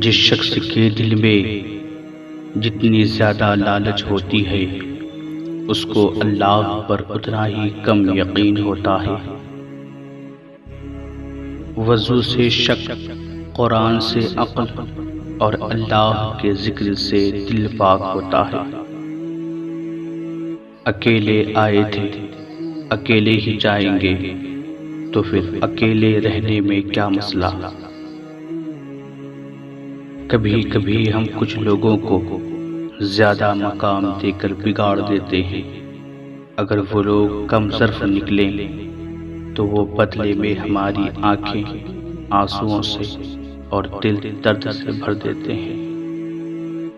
جس شخص کے دل میں جتنی زیادہ لالچ ہوتی ہے اس کو اللہ پر اتنا ہی کم یقین ہوتا ہے۔ وضو سے شک، قرآن سے عقل اور اللہ کے ذکر سے دل پاک ہوتا ہے۔ اکیلے آئے تھے اکیلے ہی جائیں گے، تو پھر اکیلے رہنے میں کیا مسئلہ؟ کبھی کبھی ہم کچھ لوگوں کو زیادہ مقام دے کر بگاڑ دیتے ہیں۔ اگر وہ لوگ کم ظرف نکلیں تو وہ بدلے میں ہماری آنکھیں آنسوؤں سے اور دل درد سے بھر دیتے ہیں۔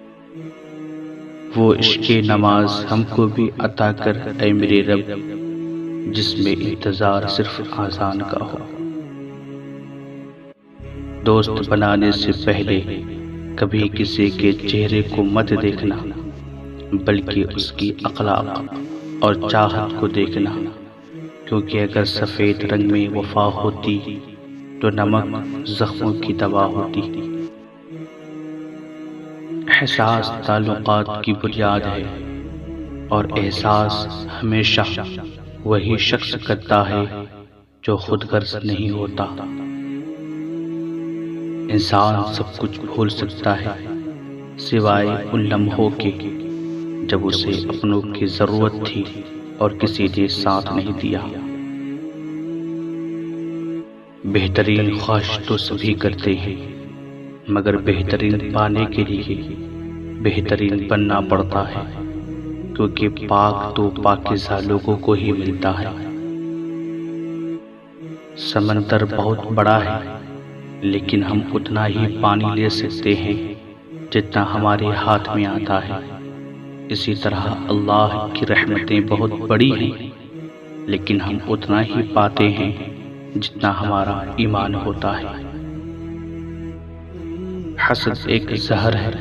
وہ عشق نماز ہم کو بھی عطا کر اے میرے رب، جس میں انتظار صرف آذان کا ہو۔ دوست بنانے سے پہلے کبھی کسی کے چہرے کو مت دیکھنا، بلکہ اس کی اخلاق اور چاہت کو دیکھنا، کیونکہ اگر سفید رنگ میں وفا ہوتی تو نمک زخموں کی دوا ہوتی۔ احساس تعلقات کی بنیاد ہے، اور احساس ہمیشہ وہی شخص کرتا ہے جو خود غرض نہیں ہوتا۔ انسان سب کچھ بھول سکتا ہے سوائے ان لمحوں کے جب اسے اپنوں کی ضرورت تھی اور کسی نے ساتھ نہیں دیا۔ بہترین خواہش تو سبھی کرتے ہیں، مگر بہترین پانے کے لیے بہترین بننا پڑتا ہے، کیونکہ پاک تو پاکیزہ لوگوں کو ہی ملتا ہے۔ سمندر بہت بڑا ہے، لیکن ہم اتنا ہی پانی لے سکتے ہیں جتنا ہمارے ہاتھ میں آتا ہے۔ اسی طرح اللہ کی رحمتیں بہت بڑی ہیں، لیکن ہم اتنا ہی پاتے ہیں جتنا ہمارا ایمان ہوتا ہے۔ حسد ایک زہر ہے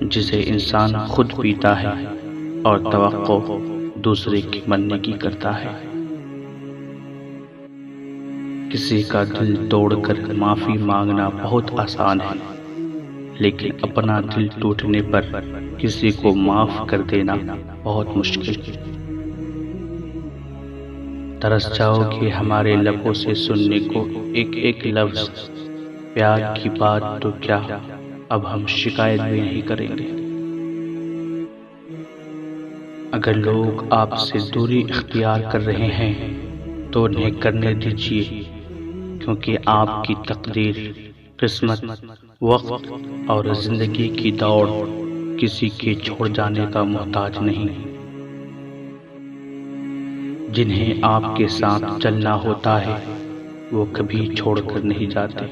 جسے انسان خود پیتا ہے اور توقع دوسرے کی مننے کی کرتا ہے۔ کسی کا دل توڑ کر معافی مانگنا بہت آسان ہے، لیکن اپنا دل ٹوٹنے پر کسی کو معاف کر دینا بہت مشکل۔ ترس جاؤ گے ہمارے لبوں سے سننے کو ایک ایک لفظ، پیار کی بات تو کیا اب ہم شکایت بھی نہیں کریں گے۔ اگر لوگ آپ سے دوری اختیار کر رہے ہیں تو انہیں کرنے دیجیے، کیونکہ آپ کی تقدیر، قسمت، وقت اور زندگی کی دوڑ کسی کے چھوڑ جانے کا محتاج نہیں۔ جنہیں آپ کے ساتھ چلنا ہوتا ہے وہ کبھی چھوڑ کر نہیں جاتے۔